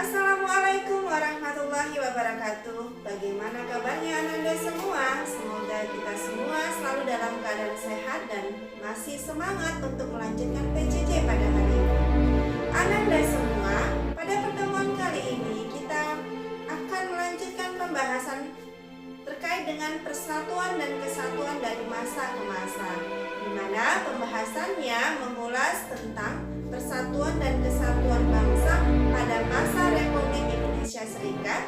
Assalamualaikum warahmatullahi wabarakatuh. Bagaimana kabarnya Ananda semua? Semoga kita semua selalu dalam keadaan sehat dan masih semangat untuk melanjutkan PJJ pada hari ini. Ananda semua, pada pertemuan kali ini kita akan melanjutkan pembahasan terkait dengan persatuan dan kesatuan dari masa ke masa, di mana pembahasannya mengulas tentang persatuan dan kesatuan bangsa pada masa Republik Indonesia Serikat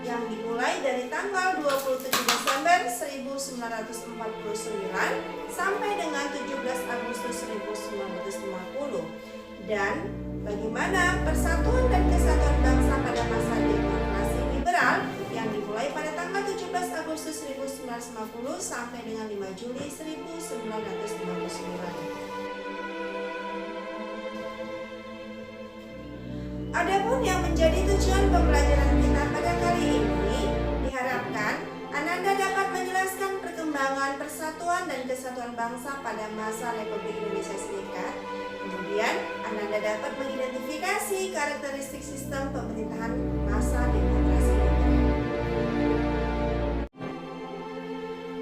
yang dimulai dari tanggal 27 Desember 1949 sampai dengan 17 Agustus 1950, dan bagaimana persatuan dan kesatuan bangsa pada masa demokrasi liberal yang dimulai pada tanggal 17 Agustus 1950 sampai dengan 5 Juli 1959. Adapun yang menjadi tujuan pembelajaran kita pada kali ini, diharapkan Ananda dapat menjelaskan perkembangan persatuan dan kesatuan bangsa pada masa Republik Indonesia Serikat. Kemudian, Ananda dapat mengidentifikasi karakteristik sistem pemerintahan masa demokrasi liberal.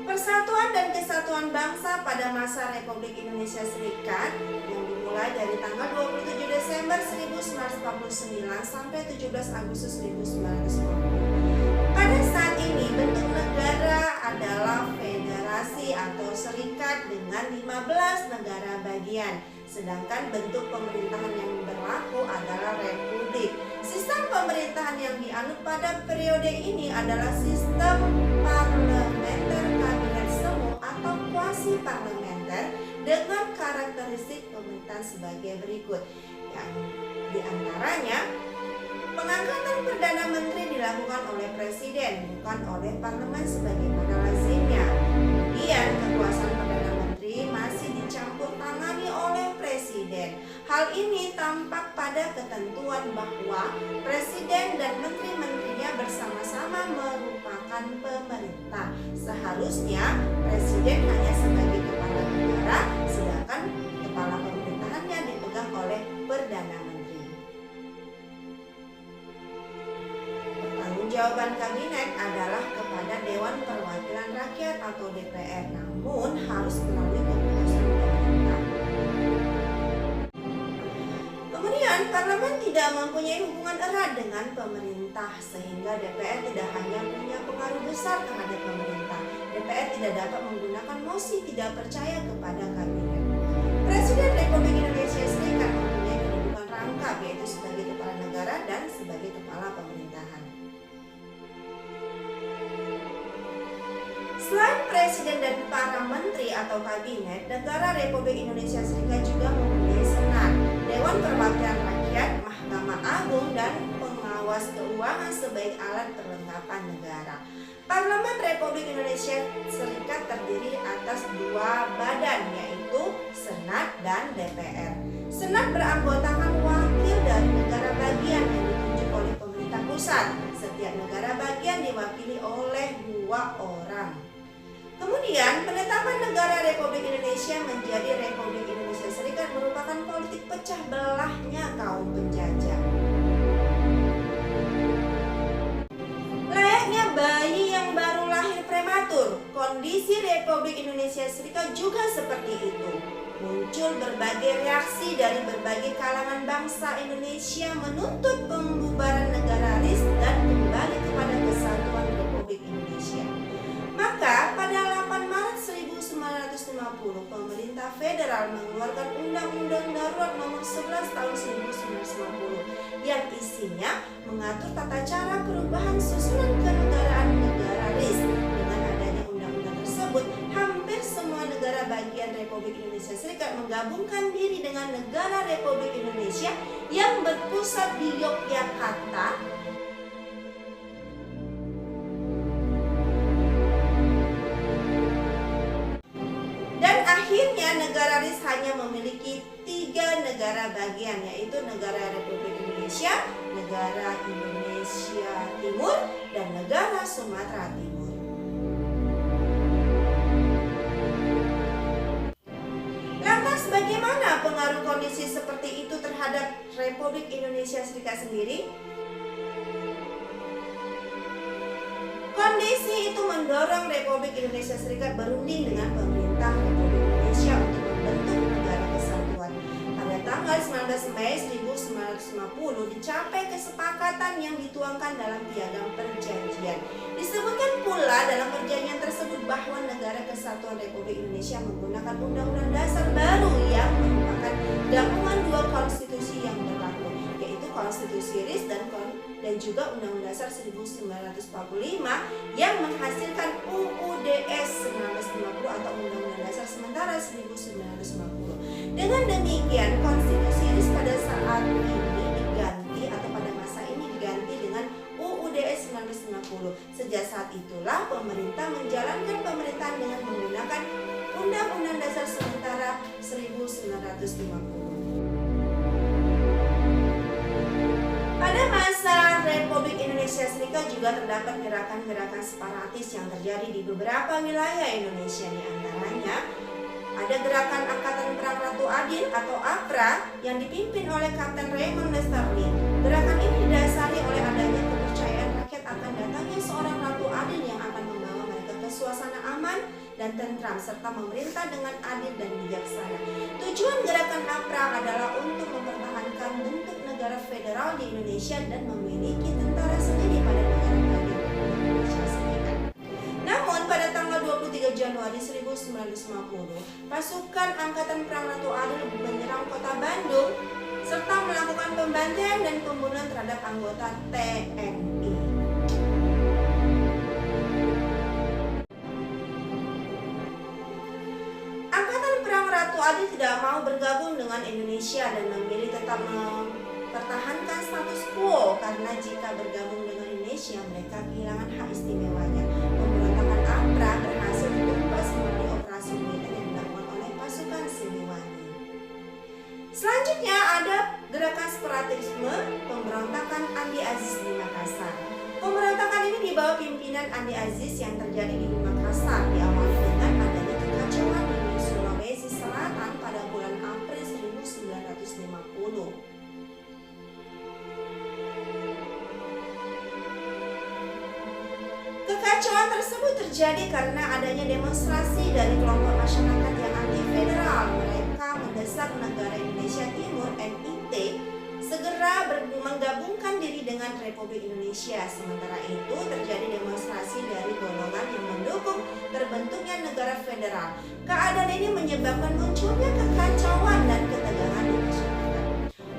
Persatuan dan kesatuan bangsa pada masa Republik Indonesia Serikat yang dimulai dari tanggal 27 Desember 1949 sampai 17 Agustus 1950. Pada saat ini bentuk negara adalah federasi atau serikat dengan 15 negara bagian, sedangkan bentuk pemerintahan yang berlaku adalah republik. Sistem pemerintahan yang dianut pada periode ini adalah sistem parlementer kabinet semu atau kuasi parlementer dengan karakteristik pemerintahan sebagai berikut, yang diantaranya pengangkatan Perdana Menteri dilakukan oleh Presiden, bukan oleh Parlemen sebagaimana lazimnya. Kemudian kekuasaan Perdana Menteri masih dicampur tangani oleh Presiden. Hal ini tampak pada ketentuan bahwa Presiden dan Menteri-menterinya bersama-sama merupakan pemerintah. Seharusnya Presiden hanya sebagai kepala negara, sedangkan kepala pemerintahannya dipegang oleh Perdana Menteri. Pertanggungjawaban kabinet adalah kepada Dewan Perwakilan Rakyat atau DPR, namun harus melalui keputusan pemerintah. Kemudian, parlemen tidak mempunyai hubungan erat dengan pemerintah, sehingga DPR tidak hanya punya pengaruh besar terhadap pemerintah. DPR tidak dapat menggunakan mosi tidak percaya kepada kabinet. Presiden Republik Indonesia Serikat mempunyai kedudukan rangkap, yaitu sebagai kepala negara dan sebagai kepala pemerintahan. Selain Presiden dan para menteri atau kabinet, negara Republik Indonesia Serikat juga mempunyai Senat, Dewan Perwakilan Rakyat, Mahkamah Agung, dan pengawas keuangan sebagai alat perlengkapan negara. Parlemen Republik Indonesia Serikat terdiri atas dua badan, yaitu Senat dan DPR. Senat beranggotakan wakil dari negara bagian yang ditunjuk oleh pemerintah pusat. Setiap negara bagian diwakili oleh 2 orang. Kemudian, penetapan negara Republik Indonesia menjadi Republik Indonesia Serikat merupakan politik pecah belahnya kaum penjajah. Layaknya bayi yang baru lahir prematur, kondisi Republik Indonesia Serikat juga seperti itu. Muncul berbagai reaksi dari berbagai kalangan bangsa Indonesia menuntut pembubaran negaralis dan kembali kepada kesatuan Republik Indonesia. Maka pada 8 Maret 1950, pemerintah federal mengeluarkan Undang-Undang Darurat Nomor 11 Tahun 1950 yang isinya mengatur tata cara perubahan susunan kenegaraan negaralis. Dengan adanya undang-undang tersebut, hampir semua negara bagian Republik Indonesia Serikat menggabungkan diri dengan negara Republik Indonesia yang berpusat di Yogyakarta. Akhirnya negaralis hanya memiliki 3 negara bagian, yaitu negara Republik Indonesia, negara Indonesia Timur, dan negara Sumatera Timur. Lantas bagaimana pengaruh kondisi seperti itu terhadap Republik Indonesia Serikat sendiri? Kondisi itu mendorong Republik Indonesia Serikat berunding dengan pemerintah Republik Indonesia untuk membentuk negara kesatuan. Pada tanggal 19 Mei 1950 dicapai kesepakatan yang dituangkan dalam Piagam Perjanjian. Disebutkan pula dalam perjanjian tersebut bahwa Negara Kesatuan Republik Indonesia menggunakan Undang-Undang Dasar baru yang merupakan gabungan dua konstitusi yang berlaku, yaitu Konstitusi RIS dan juga Undang-Undang Dasar 1945 yang menghasilkan UUDS 1950 atau Undang-Undang Dasar Sementara 1950. Dengan demikian, Konstitusi RIS pada saat ini diganti atau pada masa ini diganti dengan UUDS 1950. Sejak saat itulah pemerintah menjalankan pemerintahan dengan menggunakan Undang-Undang Dasar Sementara 1950. Pada masa Republik Indonesia Serikat juga terdapat gerakan-gerakan separatis yang terjadi di beberapa wilayah Indonesia. Di antaranya ada gerakan Angkatan Perang Ratu Adil atau APRA yang dipimpin oleh Kapten Raymond Sterling. Gerakan ini didasari oleh adanya kepercayaan rakyat akan datangnya seorang Ratu Adil yang akan membawa mereka ke suasana aman dan tentram serta memerintah dengan adil dan bijaksana. Tujuan gerakan APRA adalah untuk mempertahankan bentuk negara federal di Indonesia dan memiliki tentara sendiri pada negara bagian Indonesia Serikat. Namun pada tanggal 23 Januari 1950, pasukan Angkatan Perang Ratu Adil menyerang kota Bandung serta melakukan pembantaian dan pembunuhan terhadap anggota TNI. Angkatan Perang Ratu Adil tidak mau bergabung dengan Indonesia dan memilih tetap mempertahankan status quo karena jika bergabung dengan Indonesia mereka kehilangan hak istimewanya. Pemberontakan APRA berhasil ditumpas melalui operasi militer yang dilakukan oleh pasukan Siliwangi. Selanjutnya ada gerakan separatisme pemberontakan Andi Aziz di Makassar. Pemberontakan ini di bawah pimpinan Andi Aziz yang terjadi di Makassar diawali dengan adanya kekacauan di Sulawesi Selatan pada bulan April 1950. Kekacauan tersebut terjadi karena adanya demonstrasi dari kelompok masyarakat yang anti-federal. Mereka mendesak negara Indonesia Timur (NIT) segera menggabungkan diri dengan Republik Indonesia. Sementara itu terjadi demonstrasi dari golongan yang mendukung terbentuknya negara federal. Keadaan ini menyebabkan munculnya kekacauan dan ketegangan di masyarakat.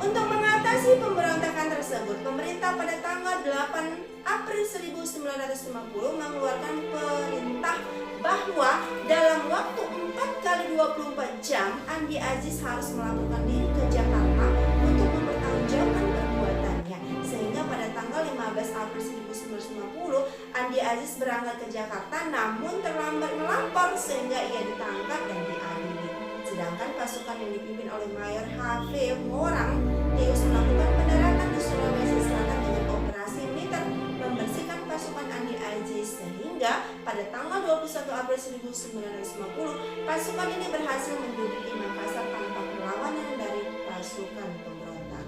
Untuk mengatasi pemberontakan tersebut, pemerintah pada tanggal 8 April 1950 mengeluarkan perintah bahwa dalam waktu 4 kali 24 jam Andi Aziz harus melakukan diri ke Jakarta untuk mempertanggungjawabkan perbuatannya. Sehingga pada tanggal 15 April 1950 Andi Aziz berangkat ke Jakarta namun terlambat melapor sehingga ia ditangkap dan diadili. Sedangkan pasukan yang dipimpin oleh Mayor H.V. Morang terus melakukan pendaratan di Sulawesi Selatan dengan operasi militer membersihkan pasukan Andi Aziz sehingga pada tanggal 21 April 1950 pasukan ini berhasil menduduki Makassar tanpa perlawanan dari pasukan pemberontak.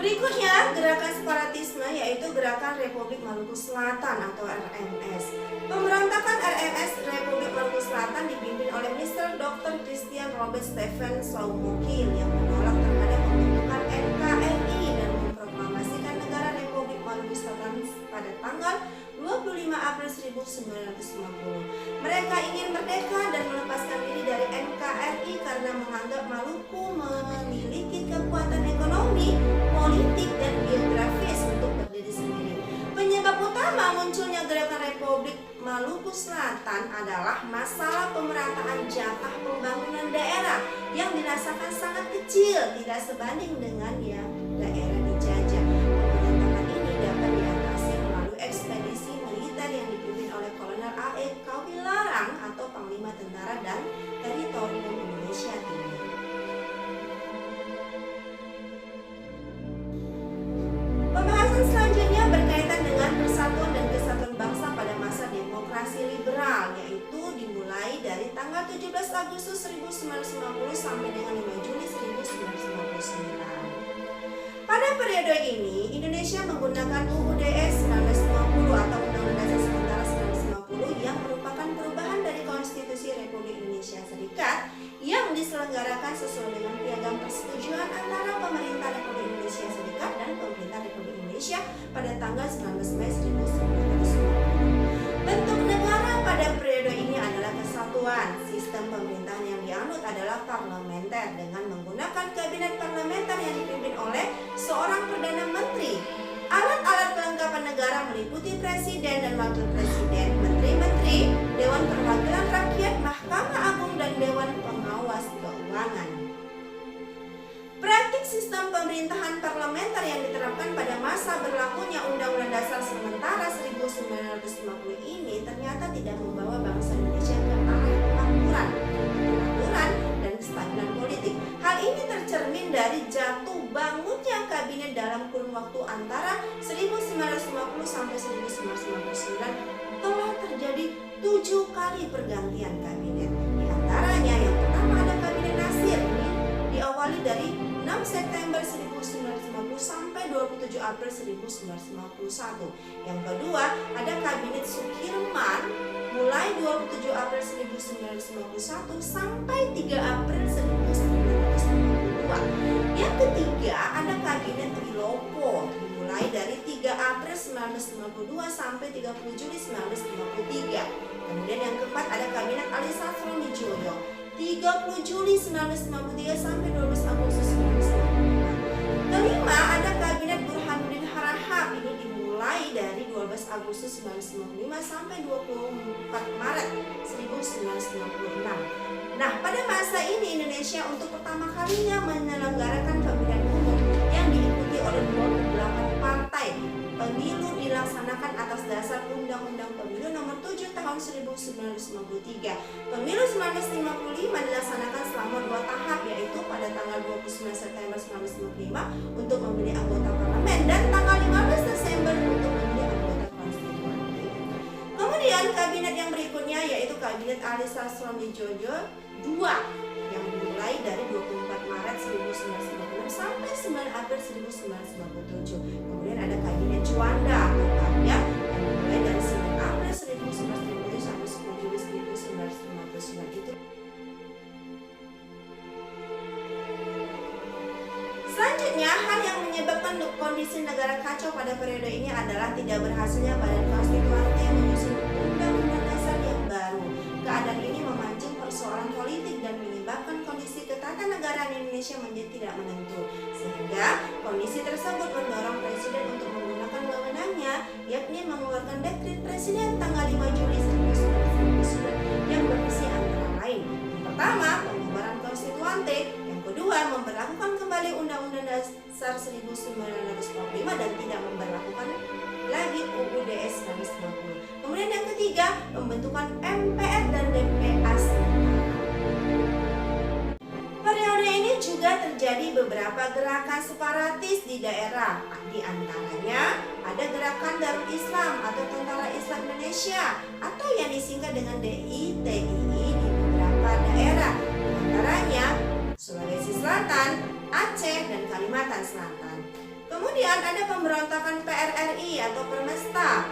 Berikutnya gerakan separatisme yaitu Gerakan Republik Maluku Selatan atau RMS. Pemberontakan RMS Republik Maluku Selatan dipimpin oleh Mr. Dr. Christian Robert Stephen Soumukil yang menolak terhadap pembentukan NKRI dan memproklamasikan negara Republik Maluku Selatan pada tanggal 25 April 1950. Mereka ingin merdeka dan melepaskan diri dari NKRI karena menganggap Maluku memiliki kekuatan ekonomi, politik, dan geografis untuk berdiri sendiri. Penyebab utama munculnya gerakan Republik Maluku Selatan adalah masalah pemerataan jatah pembangunan daerah yang dirasakan sangat kecil, tidak sebanding dengan yang daerah dijajah. Pemberontakan ini dapat diatasi melalui ekspedisi militer yang dipimpin oleh Kolonel A.E. Kawilarang atau Panglima Tentara dan Teritorium Indonesia Timur. Pembahasan selanjutnya berkaitan dengan persatuan dan kesatuan bangsa pada masa demokrasi liberal, yaitu dimulai dari tanggal 17 Agustus 1950 sampai dengan 5 Juli 1959. Pada periode ini, Indonesia menggunakan UUD 1950 atau Undang-Undang Dasar Sementara 1950 yang merupakan perubahan dari Konstitusi Republik Indonesia Serikat yang diselenggarakan sesuai dengan piagam persetujuan antara pemerintah Republik Indonesia Serikat dan pemerintah Republik Indonesia pada tanggal 19 Mei 1950. Bentuk negara pada periode ini adalah kesatuan. Sistem pemerintahan yang dianut adalah parlementer dengan menggunakan kabinet parlementer yang dipimpin oleh seorang perdana menteri. Alat-alat kelengkapan negara meliputi presiden dan wakil presiden, menteri-menteri, Dewan Perwakilan Rakyat, Mahkamah Agung, dan Dewan Pengawas Keuangan. Praktik sistem pemerintahan parlementer yang diterapkan pada masa berlakunya Undang-Undang Dasar Sementara 1950 ini ternyata tidak membawa bangsa Indonesia ke arah kemakmuran, dan kestabilan politik. Hal ini tercermin dari jatuh bangunnya kabinet dalam kurun waktu antara 1950 sampai 1959 telah terjadi 7 kali pergantian kabinet. Di antaranya yang pertama ada kabinet Nasir, ini diawali dari 6 September 1950 sampai 27 April 1951. Yang kedua ada kabinet Sudirman mulai 27 April 1951 sampai 3 April 1952. Yang ketiga ada kabinet Wilopo dimulai dari 3 April 1952 sampai 30 Juli 1953. Kemudian yang keempat ada kabinet Ali Sastroamidjojo 30 Juli 1953 sampai 12 Agustus 1955. Kelima ada kabinet Burhanuddin Harahap, ini dimulai dari 12 Agustus 1955 sampai 24 Maret 1956. Nah, pada masa ini Indonesia untuk pertama kalinya menyelenggarakan pemilihan umum yang diikuti oleh 28 partai. Pemilu dilaksanakan atas dasar Undang-Undang Pemilu Nomor 7 Tahun 1953. Pemilu 1955 dilaksanakan selama 2 tahap, yaitu pada tanggal 29 September 1955 untuk memilih anggota parlemen dan tanggal 15 Desember untuk memilih anggota konstituante. Kemudian kabinet yang berikutnya yaitu kabinet Ali Sastroamidjojo II yang dimulai dari 24 Maret 1956 sampai 9 April 1957. Kemudian ada kabinet Juanda atau Karya yang dimulai dari 9 April 1957 sampai 10 Juli 1959 itu. Selanjutnya, hal yang menyebabkan kondisi negara kacau pada periode ini adalah tidak berhasilnya Badan Konstituante menyusun Undang-Undang Dasar yang baru. Keadaan ini memancing persoalan politik dan menyebabkan kondisi ketatanegaraan Indonesia menjadi tidak menentu. Sehingga kondisi tersebut mendorong Presiden untuk menggunakan wewenangnya, yakni mengeluarkan dekret Presiden tanggal 5 Juli 1999 yang berisi antara lain: yang pertama, pembubaran konstituante; yang kedua, memberlakukan kembali Undang-Undang Dasar 1945 dan tidak memberlakukan lagi UUD 1950. Kemudian yang ketiga, pembentukan MPR dan DPA sementara. Periode ini juga terjadi beberapa gerakan separatis di daerah. Di antaranya ada gerakan Darul Islam atau Tentara Islam Indonesia atau yang disingkat dengan DITII di beberapa daerah. Di antaranya Sulawesi Selatan, Aceh, dan Kalimantan Selatan. Kemudian ada pemberontakan PRRI atau Permesta,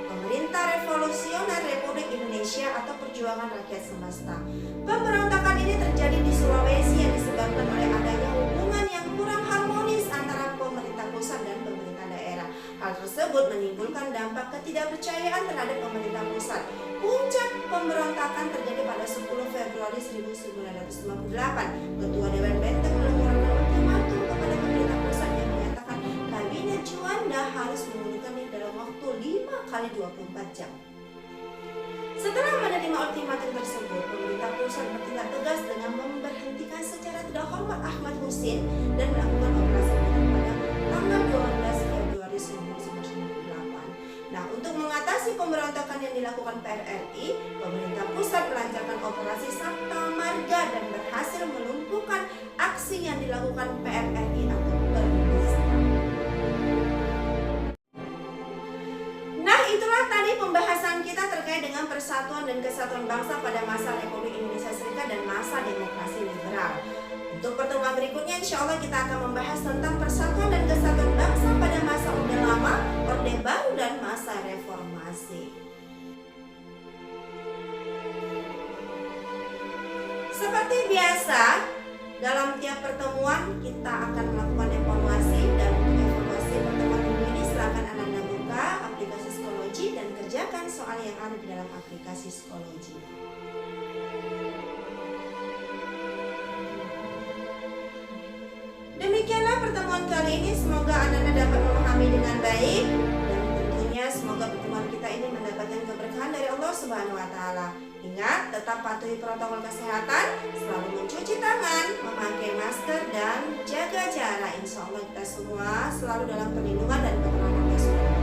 Pemerintah Revolusioner Republik Indonesia atau Perjuangan Rakyat Semesta. Pemberontakan ini terjadi di Sulawesi yang disebabkan oleh adanya hubungan yang kurang harmonis antara pemerintah pusat dan pemerintah daerah. Hal tersebut menimbulkan dampak ketidakpercayaan terhadap pemerintah pusat. Puncak pemberontakan terjadi pada 10 Februari 1958. Ketua Dewan Benteng mengeluarkan ultimatum kepada pemerintah pusat yang menyatakan kabinet Juanda harus mengundurkan diri dalam waktu 5 kali 24 jam. Setelah menerima ultimatum tersebut, pemerintah pusat bertindak tegas dengan memberhentikan secara tidak hormat Ahmad Husin dan melakukan operasi militer pada tanggal 12 Februari 1958. Nah, untuk mengatasi pemberontakan yang dilakukan PRRI, pemerintah pusat melancarkan operasi Sabta Marga dan berhasil melumpuhkan aksi yang dilakukan PRRI atau Permesta. Nah, itulah tadi pembahasan kita terkait dengan persatuan dan kesatuan bangsa pada masa Republik Indonesia Serikat dan masa demokrasi liberal. Untuk pertemuan berikutnya, insya Allah kita akan membahas tentang persatuan dan kesatuan bangsa pada masa Orde Lama, Orde Baru, dan masa Reformasi. Seperti biasa, dalam tiap pertemuan kita akan melakukan evaluasi, dan untuk evaluasi pertemuan minggu ini silakan Anda buka aplikasi Psikologi dan kerjakan soal yang ada di dalam aplikasi Psikologi. Demikianlah pertemuan kali ini, semoga anak-anak dapat memahami dengan baik, dan tentunya semoga pertemuan kita ini mendapatkan keberkahan dari Allah Subhanahu wa Ta'ala. Ingat, tetap patuhi protokol kesehatan, selalu mencuci tangan, memakai masker, dan jaga jarak. Insya Allah kita semua selalu dalam perlindungan dan pertolongan Allah Subhanahu wa Ta'ala.